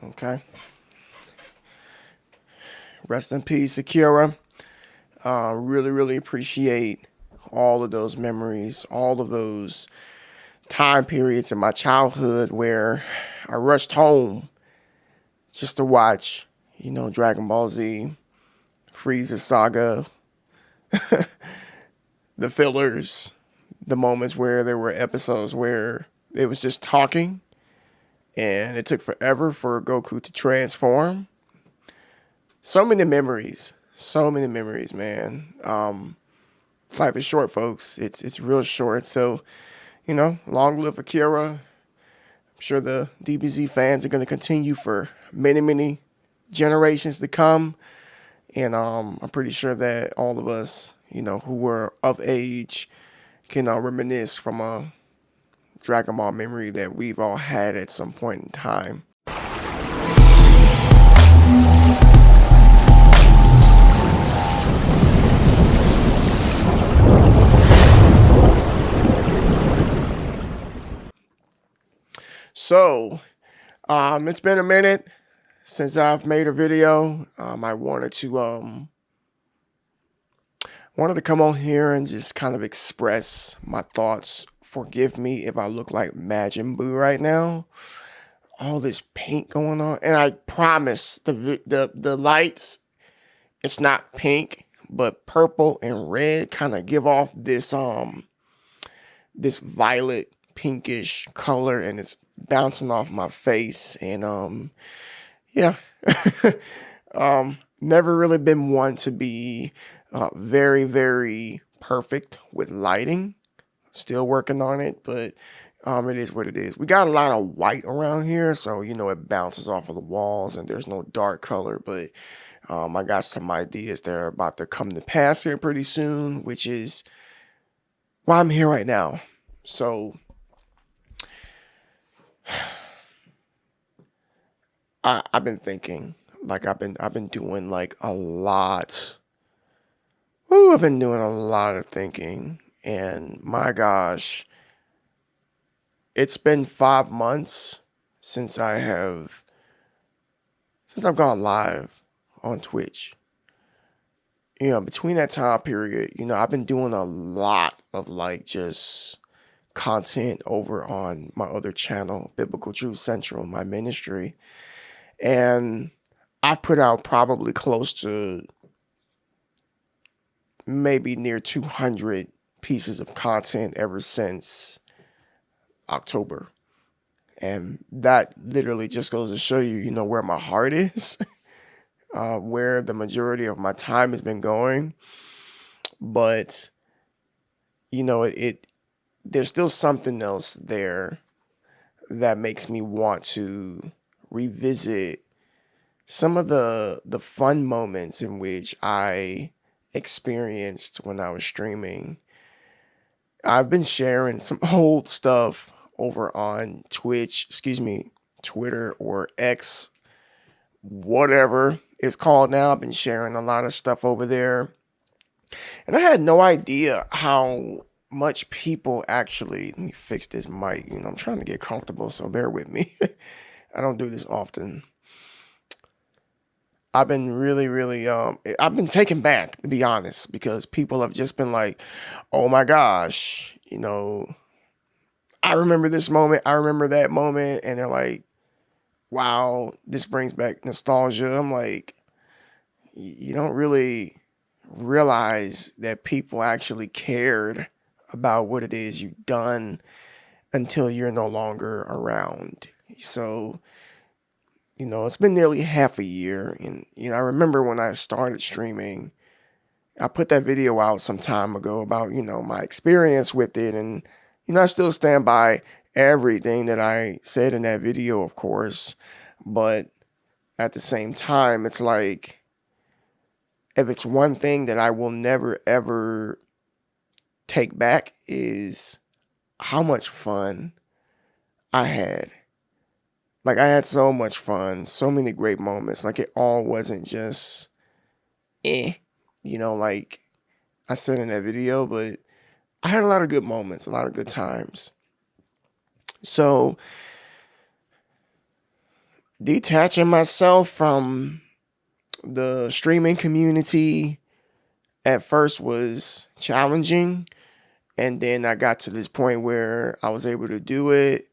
Okay. Rest in peace, Akira. Really, really appreciate all of those memories, all of those time periods in my childhood where I rushed home just to watch, Dragon Ball Z, Frieza Saga, the fillers, the moments where there were episodes where it was just talking and it took forever for Goku to transform. So many memories. So many memories, man. Life is short, folks. It's real short. So, long live Akira. I'm sure the DBZ fans are going to continue for many, many generations to come. And I'm pretty sure that all of us, who were of age can reminisce from a Dragon Ball memory that we've all had at some point in time. So, it's been a minute since I've made a video. I wanted to come on here and just kind of express my thoughts. Forgive me if I look like Majin Buu right now. All this pink going on, and I promise the lights, it's not pink, but purple and red kind of give off this violet pinkish color, and it's bouncing off my face. And yeah. Never really been one to be very, very perfect with lighting. Still working on it, but it is what it is. We got a lot of white around here, so it bounces off of the walls, and there's no dark color. But I got some ideas that are about to come to pass here pretty soon, which is why I'm here right now. So I've been thinking, like I've been doing like a lot. Ooh, I've been doing a lot of thinking, and my gosh, it's been 5 months since I've gone live on Twitch. Between that time period, I've been doing a lot of like just content over on my other channel, Biblical Truth Central, my ministry. And I've put out probably close to maybe near 200 pieces of content ever since October. And that literally just goes to show you, where my heart is, where the majority of my time has been going. But, there's still something else there that makes me want to revisit some of the fun moments in which I experienced when I was streaming. I've been sharing some old stuff over on Twitter or X, whatever it's called now. I've been sharing a lot of stuff over there. And I had no idea how much people actually, let me fix this mic. I'm trying to get comfortable, so bear with me. I don't do this often. I've been really, really, I've been taken back, to be honest, because people have just been like, oh my gosh, I remember this moment, I remember that moment, and they're like, wow, this brings back nostalgia. I'm like, you don't really realize that people actually cared about what it is you've done until you're no longer around. So, it's been nearly half a year. And, I remember when I started streaming, I put that video out some time ago about, my experience with it. And, I still stand by everything that I said in that video, of course. But at the same time, it's like, if it's one thing that I will never, ever take back is how much fun I had. Like, I had so much fun, so many great moments. Like, it all wasn't just like I said in that video, but I had a lot of good moments, a lot of good times. So detaching myself from the streaming community at first was challenging. And then I got to this point where I was able to do it.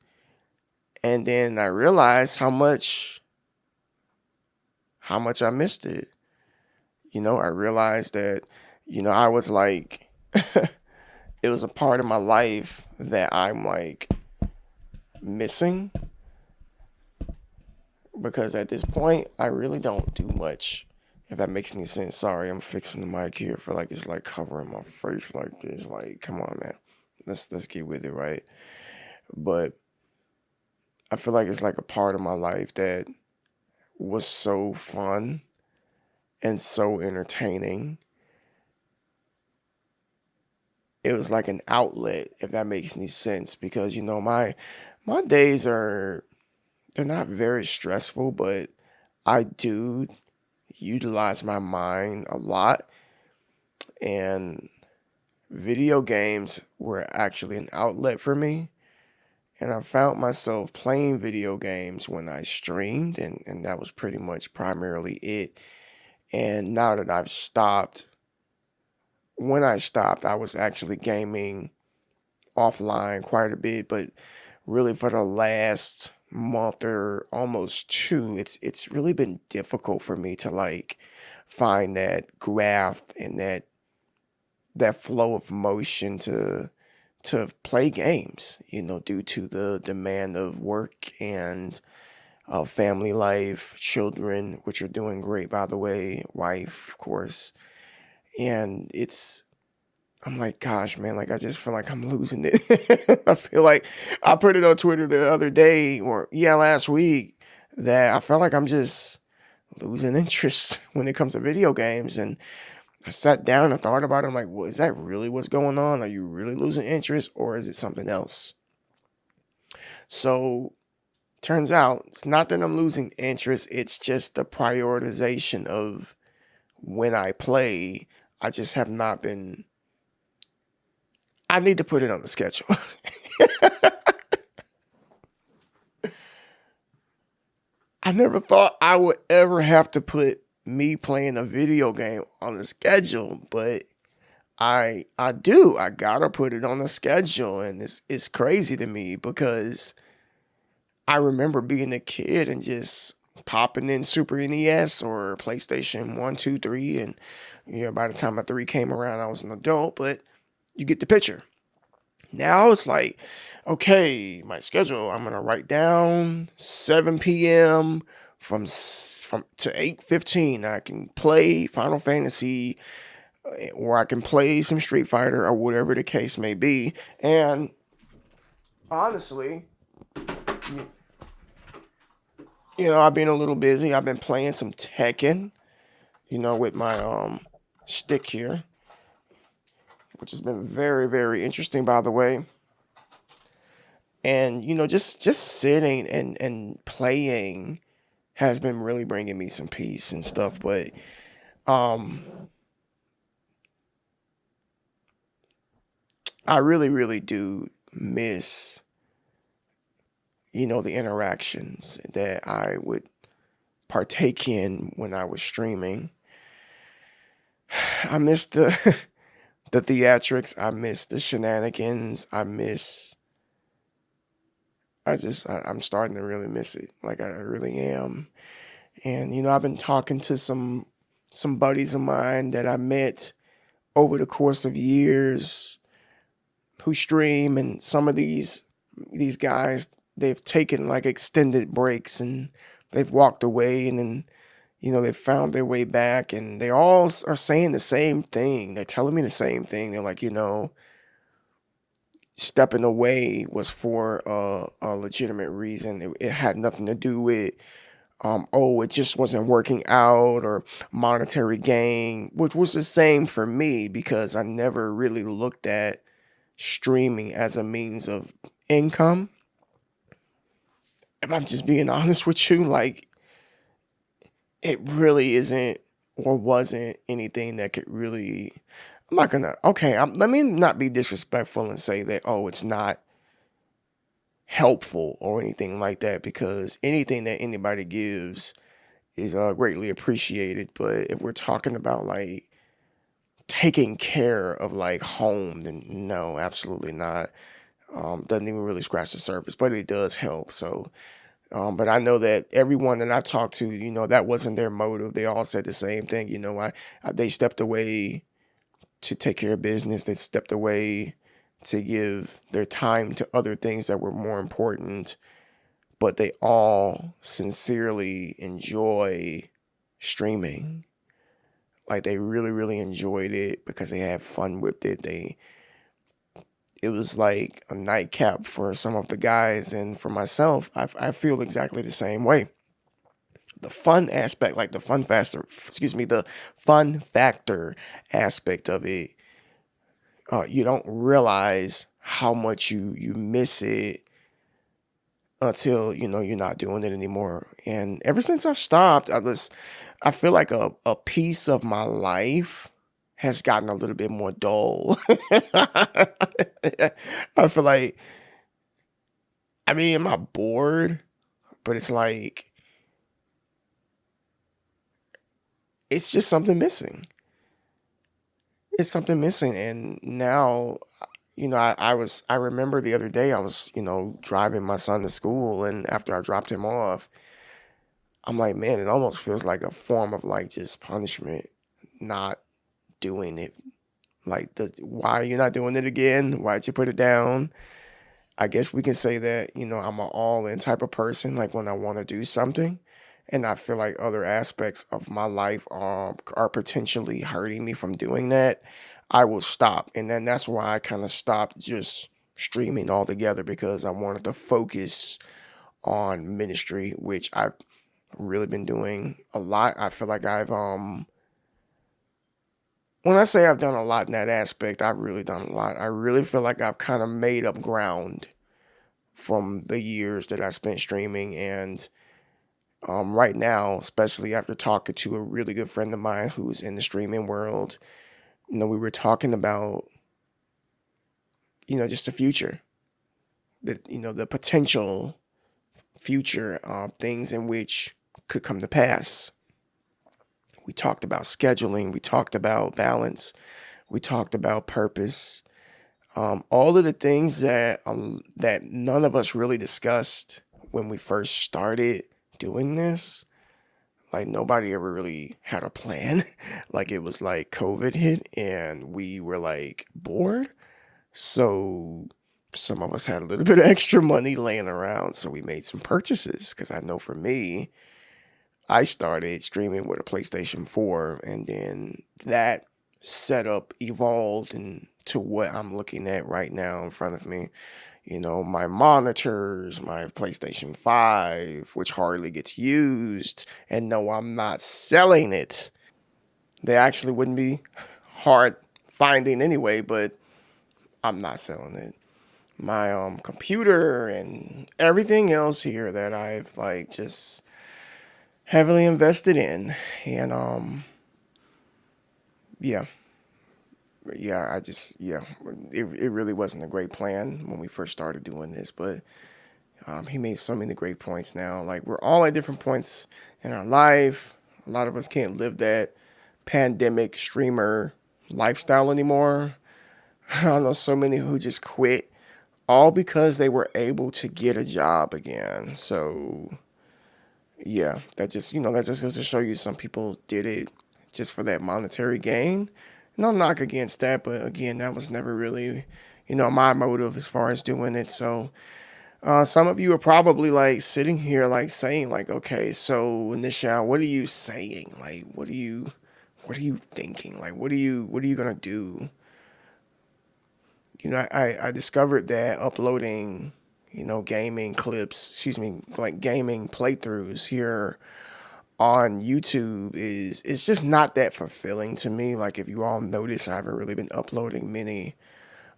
And then I realized how much I missed it. I realized that, I was like, it was a part of my life that I'm like missing, because at this point I really don't do much. If that makes any sense. Sorry, I'm fixing the mic here for like it's like covering my face like this. Like, come on, man. Let's get with it, right? But I feel like it's like a part of my life that was so fun and so entertaining. It was like an outlet, if that makes any sense, because my days they're not very stressful, but I do utilize my mind a lot, and video games were actually an outlet for me. And I found myself playing video games when I streamed, and that was pretty much primarily it. And now that I've stopped, when I stopped, I was actually gaming offline quite a bit, but really for the last month or almost two, it's really been difficult for me to like find that graft and that flow of motion to play games, due to the demand of work and family life, children, which are doing great, by the way, wife, of course. And I'm like, gosh, man, like I just feel like I'm losing it. I feel like I put it on Twitter the other day, or yeah, last week, that I felt like I'm just losing interest when it comes to video games. And I sat down and thought about it. I'm like, well, is that really what's going on? Are you really losing interest, or is it something else? So turns out it's not that I'm losing interest. It's just the prioritization of when I play. I just have not been. I need to put it on the schedule. I never thought I would ever have to put me playing a video game on the schedule, but I do. I gotta put it on the schedule, and it's crazy to me because I remember being a kid and just popping in Super NES or PlayStation 1, 2, 3, and by the time my 3 came around, I was an adult, but you get the picture. Now it's like, okay, my schedule, I'm gonna write down 7 p.m. from to 8:15. I can play Final Fantasy, or I can play some Street Fighter, or whatever the case may be. And honestly, I've been a little busy. I've been playing some Tekken, with my stick here, which has been very, very interesting, by the way. And just sitting and playing has been really bringing me some peace and stuff. But um, I really, really do miss the interactions that I would partake in when I was streaming. I miss the theatrics. I miss the shenanigans. I'm starting to really miss it. Like, I really am. And I've been talking to some buddies of mine that I met over the course of years who stream, and some of these guys, they've taken like extended breaks and they've walked away, and then they found their way back, and they all are saying the same thing. They're telling me the same thing. They're like, stepping away was for a legitimate reason. It had nothing to do with, it just wasn't working out, or monetary gain, which was the same for me, because I never really looked at streaming as a means of income. If I'm just being honest with you, like, it really isn't or wasn't anything that could really. I'm not gonna. Okay, let me not be disrespectful and say that, it's not helpful or anything like that, because anything that anybody gives is greatly appreciated. But if we're talking about like taking care of like home, then no, absolutely not. Doesn't even really scratch the surface, but it does help. So, but I know that everyone that I talked to, that wasn't their motive. They all said the same thing. They stepped away to take care of business. They stepped away to give their time to other things that were more important, but they all sincerely enjoy streaming. Like they really, really enjoyed it because they had fun with it. It was like a nightcap for some of the guys, and for myself, I feel exactly the same way. The fun aspect, like the fun factor aspect of it, you don't realize how much you miss it until you're not doing it anymore. And ever since I've stopped, I feel like a piece of my life has gotten a little bit more dull. I feel like, I mean, am I bored? But it's like, it's just something missing. It's something missing. And now, I remember the other day I was, driving my son to school, and after I dropped him off, I'm like, man, it almost feels like a form of like just punishment, not doing it. Like, why are you not doing it again? Why'd you put it down? I guess we can say that, I'm an all in type of person, like when I want to do something. And I feel like other aspects of my life are potentially hurting me from doing that, I will stop. And then that's why I kind of stopped just streaming altogether, because I wanted to focus on ministry, which I've really been doing a lot. I feel like when I say I've done a lot in that aspect, I've really done a lot. I really feel like I've kind of made up ground from the years that I spent streaming. And right now, especially after talking to a really good friend of mine who's in the streaming world, we were talking about, just the future, the potential future things in which could come to pass. We talked about scheduling. We talked about balance. We talked about purpose. All of the things that none of us really discussed when we first started doing this. Like nobody ever really had a plan. Like it was like COVID hit and we were like bored. So some of us had a little bit of extra money laying around. So we made some purchases, because I know for me, I started streaming with a PlayStation 4, and then that setup evolved into what I'm looking at right now in front of me. My monitors, my PlayStation 5, which hardly gets used, and no, I'm not selling it. They actually wouldn't be hard finding anyway, but I'm not selling it. My computer and everything else here that I've like just heavily invested in. And yeah, it really wasn't a great plan when we first started doing this, but he made so many great points now. Like we're all at different points in our life. A lot of us can't live that pandemic streamer lifestyle anymore. I know so many who just quit all because they were able to get a job again. So yeah, that just goes to show you some people did it just for that monetary gain. No knock against that, but again, that was never really, my motive as far as doing it. So some of you are probably like sitting here like saying like, okay, so Nisha, what are you saying? Like, what are you thinking? Like, what are you gonna do? I discovered that uploading, gaming clips, like gaming playthroughs here on YouTube it's just not that fulfilling to me. Like if you all notice, I haven't really been uploading many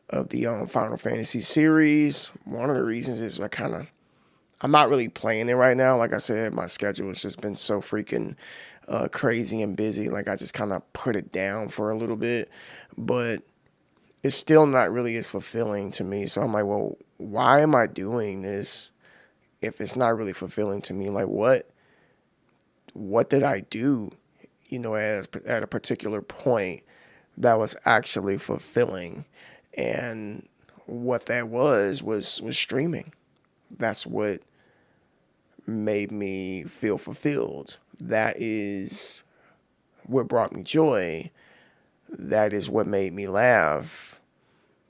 of the Final Fantasy series. One of the reasons is I'm not really playing it right now. Like I said, my schedule has just been so freaking crazy and busy. Like I just kind of put it down for a little bit, but it's still not really as fulfilling to me. So I'm like, well, why am I doing this if it's not really fulfilling to me? Like, what did I do, at a particular point that was actually fulfilling? And what that was streaming. That's what made me feel fulfilled. That is what brought me joy. That is what made me laugh.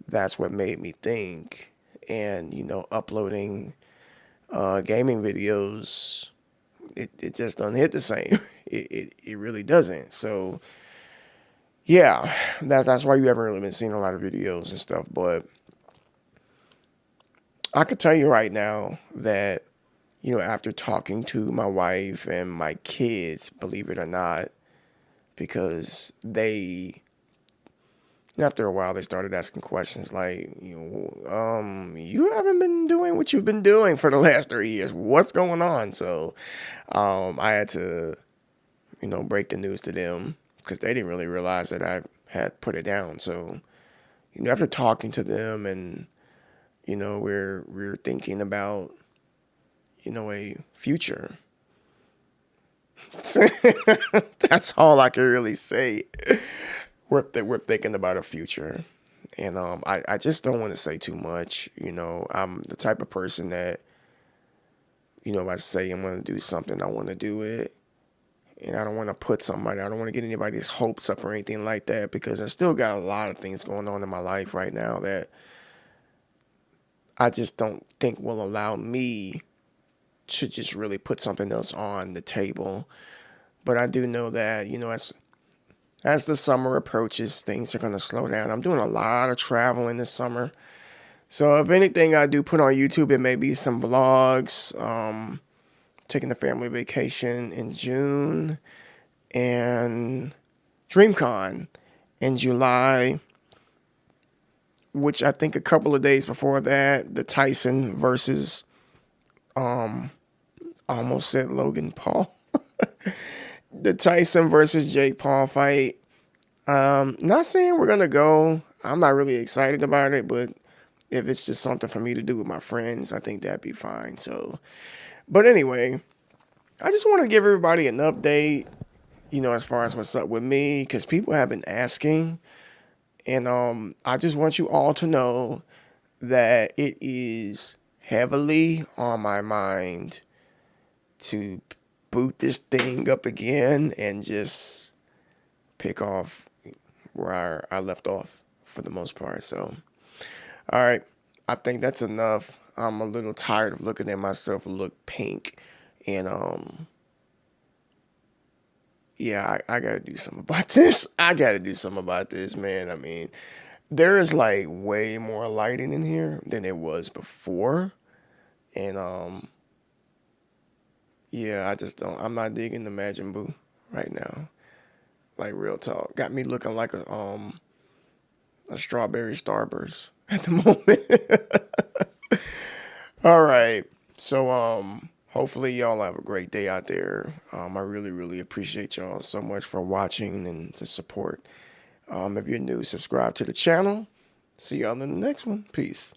That's what made me think. And, uploading gaming videos, it just doesn't hit the same. It really doesn't. So, yeah, that's why you haven't really been seeing a lot of videos and stuff. But I could tell you right now that, after talking to my wife and my kids, believe it or not, because after a while, they started asking questions like, you haven't been doing what you've been doing for the last 3 years. What's going on? So, I had to, break the news to them because they didn't really realize that I had put it down. So, after talking to them and, we're thinking about, a future. That's all I can really say. We're thinking about a future. And I just don't want to say too much. I'm the type of person that, if I say I'm going to do something, I want to do it. And I don't want to I don't want to get anybody's hopes up or anything like that, because I still got a lot of things going on in my life right now that I just don't think will allow me to just really put something else on the table. But I do know that, as the summer approaches, things are going to slow down. I'm doing a lot of traveling this summer. So if anything I do put on YouTube, it may be some vlogs, taking a family vacation in June, and DreamCon in July, which I think a couple of days before that, the Tyson versus, almost said Logan Paul. The Tyson versus Jake Paul fight. Not saying we're going to go. I'm not really excited about it, but if it's just something for me to do with my friends, I think that'd be fine. So, but anyway, I just want to give everybody an update, as far as what's up with me, because people have been asking. And I just want you all to know that it is heavily on my mind to boot this thing up again and just pick off where I left off for the most part. So, all right, I think that's enough. I'm a little tired of looking at myself look pink, and yeah, I gotta do something about this. I gotta do something about this, man. I mean, there is like way more lighting in here than it was before, and yeah, I'm not digging the Majin Buu right now. Like, real talk. Got me looking like a strawberry starburst at the moment. All right. So hopefully y'all have a great day out there. I really, really appreciate y'all so much for watching and to support. If you're new, subscribe to the channel. See y'all in the next one. Peace.